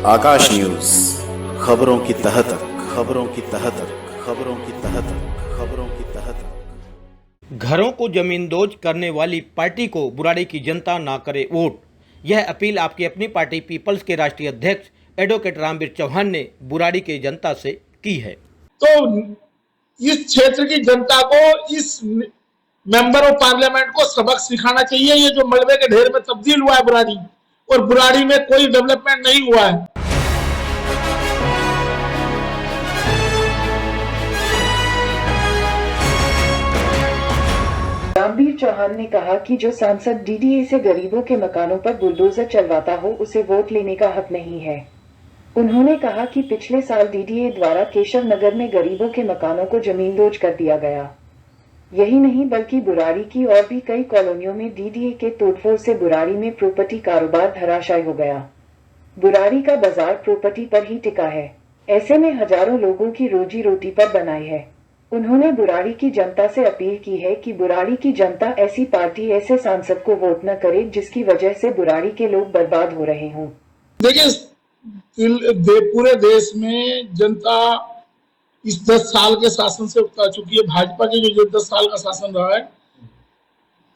आकाश news, खबरों की तह तक, खबरों की तह तक, खबरों की तह तक, खबरों की तह तक। घरों को जमींदोज करने वाली पार्टी को बुराड़ी की जनता ना करे वोट। यह अपील आपकी अपनी पार्टी पीपल्स के राष्ट्रीय अध्यक्ष एडवोकेट रामवीर चौहान ने बुराड़ी की जनता से की है। तो इस क्षेत्र की जनता को, इस मेंबर ऑफ पार्लियामेंट को सबक सिखाना चाहिए। ये जो मलबे के ढेर में तब्दील हुआ है बुराड़ी, और बुराड़ी में कोई डेवलपमेंट नहीं हुआ है। रामवीर चौहान ने कहा कि जो सांसद डीडीए से गरीबों के मकानों पर बुलडोजर चलवाता हो उसे वोट लेने का हक नहीं है। उन्होंने कहा कि पिछले साल डीडीए द्वारा केशव नगर में गरीबों के मकानों को जमींदोज कर दिया गया। यही नहीं बल्कि बुराड़ी की और भी कई कॉलोनियों में डीडीए के तोड़फोड़ से बुराड़ी में प्रॉपर्टी कारोबार धराशायी हो गया। बुराड़ी का बाजार प्रॉपर्टी पर ही टिका है। ऐसे में हजारों लोगों की रोजी रोटी पर बनाई है। उन्होंने बुराड़ी की जनता से अपील की है कि बुराड़ी की जनता ऐसी पार्टी, ऐसे सांसद को वोट न करे जिसकी वजह से बुराड़ी के लोग बर्बाद हो रहे हों। देखिए, पूरे देश में जनता इस 10 साल के शासन से उकता चुकी है। भाजपा के जो 10 साल का शासन रहा है,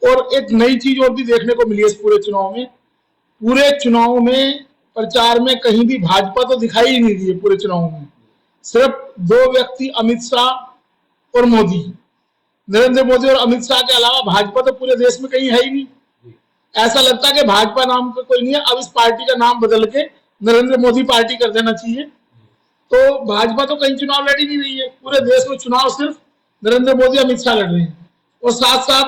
और एक नई चीज और भी देखने को मिली है इस पूरे चुनाव में। पूरे चुनाव में प्रचार में कहीं भी भाजपा तो दिखाई ही नहीं दी है। पूरे चुनाव में सिर्फ 2 व्यक्ति, अमित शाह और मोदी, नरेंद्र मोदी और अमित शाह के अलावा भाजपा तो पूरे देश में कहीं है ही नहीं। ऐसा लगता है कि भाजपा नाम का कोई नहीं है। अब इस पार्टी का नाम बदल के नरेंद्र मोदी पार्टी कर देना चाहिए। तो भाजपा तो कहीं चुनाव लड़ ही नहीं रही है। पूरे देश में चुनाव सिर्फ नरेंद्र मोदी, अमित शाह लड़ रहे हैं। और साथ साथ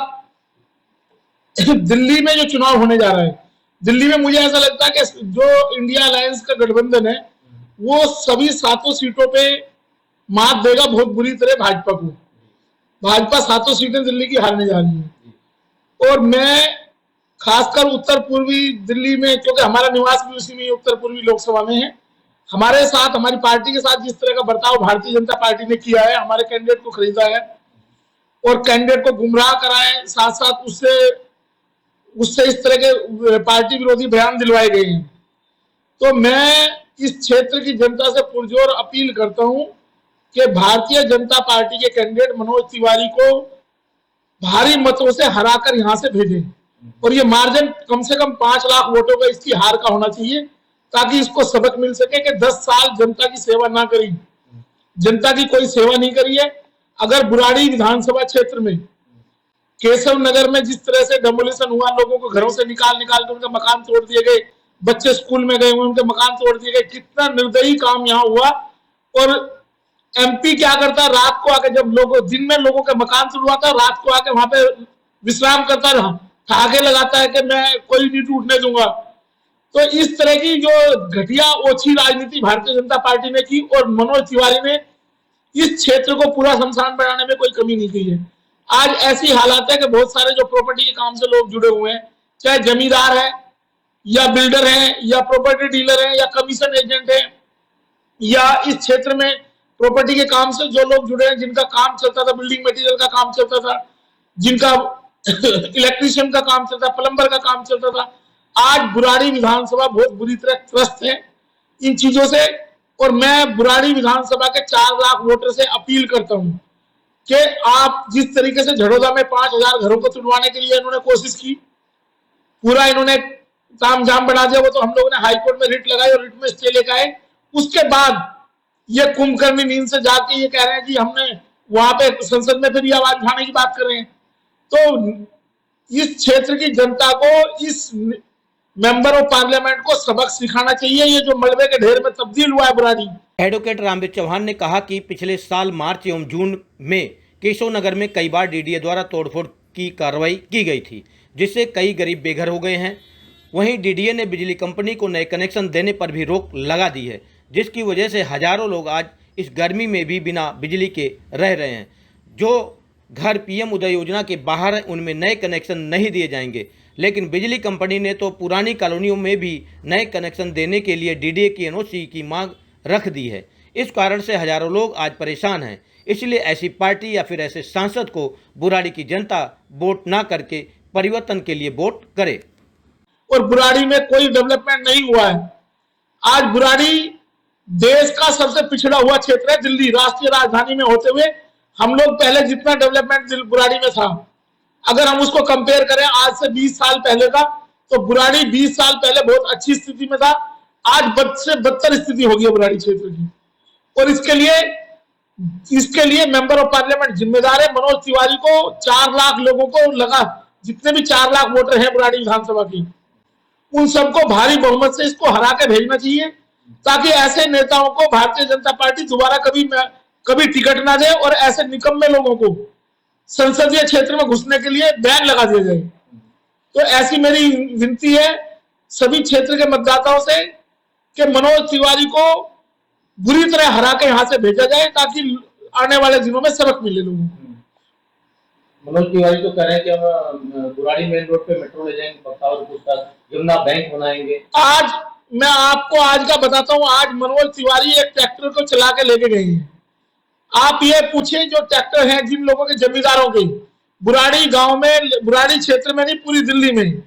दिल्ली में जो चुनाव होने जा रहा है, दिल्ली में मुझे ऐसा लगता है कि जो इंडिया अलायंस का गठबंधन है, वो सभी 7 सीटों पे मात देगा बहुत बुरी तरह भाजपा को। भाजपा 7 सीटें दिल्ली की हारने जा रही है। और मैं खासकर उत्तर पूर्वी दिल्ली में, क्योंकि हमारा निवास भी उसी में, उत्तर पूर्वी लोकसभा में है, हमारे साथ, हमारी पार्टी के साथ जिस तरह का बर्ताव भारतीय जनता पार्टी ने किया है, हमारे कैंडिडेट को खरीदा है और कैंडिडेट को गुमराह करा है, साथ साथ उससे इस तरह के पार्टी विरोधी बयान दिलवाए गए हैं। तो मैं इस क्षेत्र की जनता से पुरजोर अपील करता हूं कि भारतीय जनता पार्टी के कैंडिडेट मनोज तिवारी को भारी मतों से हराकर यहां से भेजें। और ये मार्जिन कम से कम 5 लाख वोटों का इसकी हार का होना चाहिए, ताकि इसको सबक मिल सके कि 10 साल जनता की सेवा ना करी, जनता की कोई सेवा नहीं करी है। अगर बुराड़ी विधानसभा क्षेत्र में केशव नगर में जिस तरह से डेमोलिशन हुआ, लोगों को घरों से निकाल के उनके मकान तोड़ दिए गए, बच्चे स्कूल में गए हुए उनके मकान तोड़ दिए गए, कितना निर्दयी काम यहाँ हुआ। और एमपी क्या करता, रात को आके, जब दिन में लोगों के मकान तोड़वाता, रात को आके वहां पे विश्राम करता रहा, ठहाके लगाता है कि मैं कोई नहीं टूटने दूंगा। तो इस तरह की जो घटिया ओछी राजनीति भारतीय जनता पार्टी ने की, और मनोज तिवारी ने इस क्षेत्र को पूरा शमशान बनाने में कोई कमी नहीं की है। आज ऐसी हालात है कि बहुत सारे जो प्रॉपर्टी के काम से लोग जुड़े हुए हैं, चाहे जमींदार है या बिल्डर है या प्रॉपर्टी डीलर है या कमीशन एजेंट है, या इस क्षेत्र में प्रॉपर्टी के काम से जो लोग जुड़े हैं, जिनका काम चलता था, बिल्डिंग मटेरियल का काम चलता था, जिनका इलेक्ट्रीशियन का काम चलता, प्लम्बर का काम चलता था, आज बुराड़ी विधानसभा बहुत बुरी तरह त्रस्त है इन चीजों से। और मैं बुराड़ी विधानसभा के 4 लाख वोटर से अपील करता हूं कि आप जिस तरीके से झड़ोदा में 5000 घरों को तुड़वाने के लिए इन्होंने कोशिश की, पूरा इन्होंने तामझाम बना दिया, वो तो हम लोगों ने हाईकोर्ट में रिट लगाई और रिट में स्टे लेकर आए। उसके बाद ये कुंभकर्णी नींद से जाके ये कह रहे हैं कि हमने वहां पे संसद में फिर आवाज उठाने की बात कर रहे हैं। तो इस क्षेत्र की जनता को, इस मेंबर ऑफ पार्लियामेंट को सबक सिखाना चाहिए। ये जो मलबे के ढेर में तब्दील हुआ है बुराड़ी। एडवोकेट रामवीर चौहान ने कहा कि पिछले साल मार्च एवं जून में केशव नगर में कई बार डीडीए द्वारा तोड़फोड़ की कार्रवाई की गई थी, जिससे कई गरीब बेघर हो गए हैं। वहीं डीडीए ने बिजली कंपनी को नए कनेक्शन देने पर भी रोक लगा दी है, जिसकी वजह से हजारों लोग आज इस गर्मी में भी बिना बिजली के रह रहे हैं। जो घर पीएम उदय योजना के बाहर हैं, उनमें नए कनेक्शन नहीं दिए जाएंगे, लेकिन बिजली कंपनी ने तो पुरानी कॉलोनियों में भी नए कनेक्शन देने के लिए डीडीए की एनओसी की मांग रख दी है। इस कारण से हजारों लोग आज परेशान हैं। इसलिए ऐसी पार्टी या फिर ऐसे सांसद को बुराड़ी की जनता वोट ना करके परिवर्तन के लिए वोट करे। और बुराड़ी में कोई डेवलपमेंट नहीं हुआ है। आज बुराड़ी देश का सबसे पिछड़ा हुआ क्षेत्र है। दिल्ली राष्ट्रीय राजधानी में होते हुए हम लोग पहले जितना डेवलपमेंट बुराड़ी में था, अगर हम उसको कंपेयर करें आज से 20 साल पहले का, तो बुराड़ी 20 साल पहले बहुत अच्छी स्थिति में था। आज बद से बदतर स्थिति हो गई है बुराड़ी क्षेत्र की, और इसके लिए मेंबर ऑफ पार्लियामेंट जिम्मेदार है। मनोज तिवारी को 4 लाख लोगों को लगा, जितने भी 4 लाख वोटर हैं बुराड़ी विधानसभा की, उन सबको भारी बहुमत से इसको हरा के भेजना चाहिए, ताकि ऐसे नेताओं को भारतीय जनता पार्टी दोबारा कभी टिकट ना दे और ऐसे निकम्मे लोगों को संसदीय क्षेत्र में घुसने के लिए बैन लगा दिया जाए। तो ऐसी मेरी विनती है सभी क्षेत्र के मतदाताओं से कि मनोज तिवारी को बुरी तरह हरा के यहां से भेजा जाए, ताकि आने वाले दिनों में सबक मिले लोगों को। मनोज तिवारी तो कह रहे हैं कि हम बुराड़ी मेन रोड पे मेट्रो ले जाएंगे, बख्तावरपुर तक यमुना बैंक बनाएंगे। आज मैं आपको आज का बताता हूं, आज मनोज तिवारी एक ट्रैक्टर को चला के लेके गए हैं। आप ये पूछिए जो ट्रैक्टर हैं जिन लोगों के जमींदारों के, बुराड़ी गांव में, बुराड़ी क्षेत्र में नहीं पूरी दिल्ली में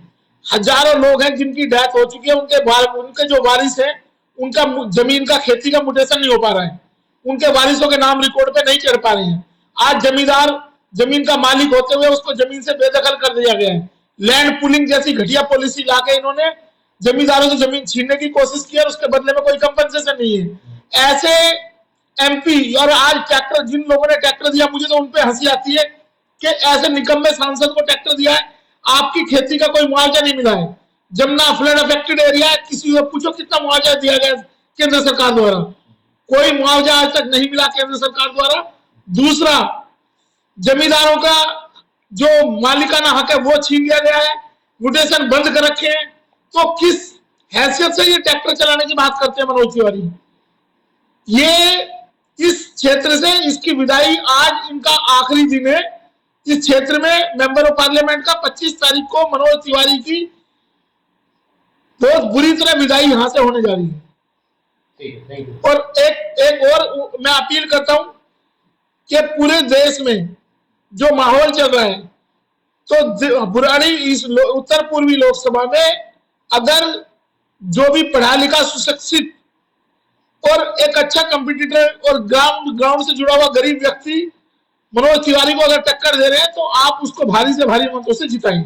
हजारों लोग हैं जिनकी डेथ हो चुकी है। उनके जो वारिस हैं उनका जमीन का खेती का म्यूटेशन नहीं हो पा रहा है, उनके वारिसों के नाम रिकॉर्ड पे नहीं चढ़ पा रहे हैं। आज जमींदार जमीन का मालिक होते हुए उसको जमीन से बेदखल कर दिया गया है। लैंड पुलिंग जैसी घटिया पॉलिसी लाके इन्होंने जमींदारों से जमीन छीनने की कोशिश की और उसके बदले में कोई कंपनसेशन नहीं है। ऐसे एमपी और आज ट्रैक्टर, जिन लोगों ने ट्रैक्टर दिया, मुझे तो उनपे हंसी आती है कि ऐसे निकम्मे सांसद को ट्रैक्टर दिया है, आपकी खेती का कोई मुआवजा नहीं मिला है। जमुना फ्लड अफेक्टेड एरिया है, किसी से पूछो कितना मुआवजा दिया गया केंद्र सरकार द्वारा, कोई मुआवजा आज तक नहीं मिला केंद्र सरकार द्वारा। दूसरा, जमींदारों का जो मालिकाना हक है वो छीन लिया गया है, म्यूटेशन बंद कर रखे हैं। तो किस हैसियत से ये ट्रैक्टर चलाने की बात करते हैं मनोज तिवारी? ये इस क्षेत्र से इसकी विदाई, आज इनका आखिरी दिन है इस क्षेत्र में मेंबर ऑफ पार्लियामेंट का। 25 तारीख को मनोज तिवारी की बहुत बुरी तरह विदाई यहां से होने जा रही है। और एक और मैं अपील करता हूं कि पूरे देश में जो माहौल चल रहा है, तो बुराड़ी इस उत्तर पूर्वी लोकसभा में अगर जो भी पढ़ा लिखा सुशिक्षित और एक अच्छा कंपटीटर और ग्राउंड से जुड़ा हुआ गरीब व्यक्ति मनोज तिवारी को अगर टक्कर दे रहे हैं, तो आप उसको भारी से भारी मतों से जिताएं।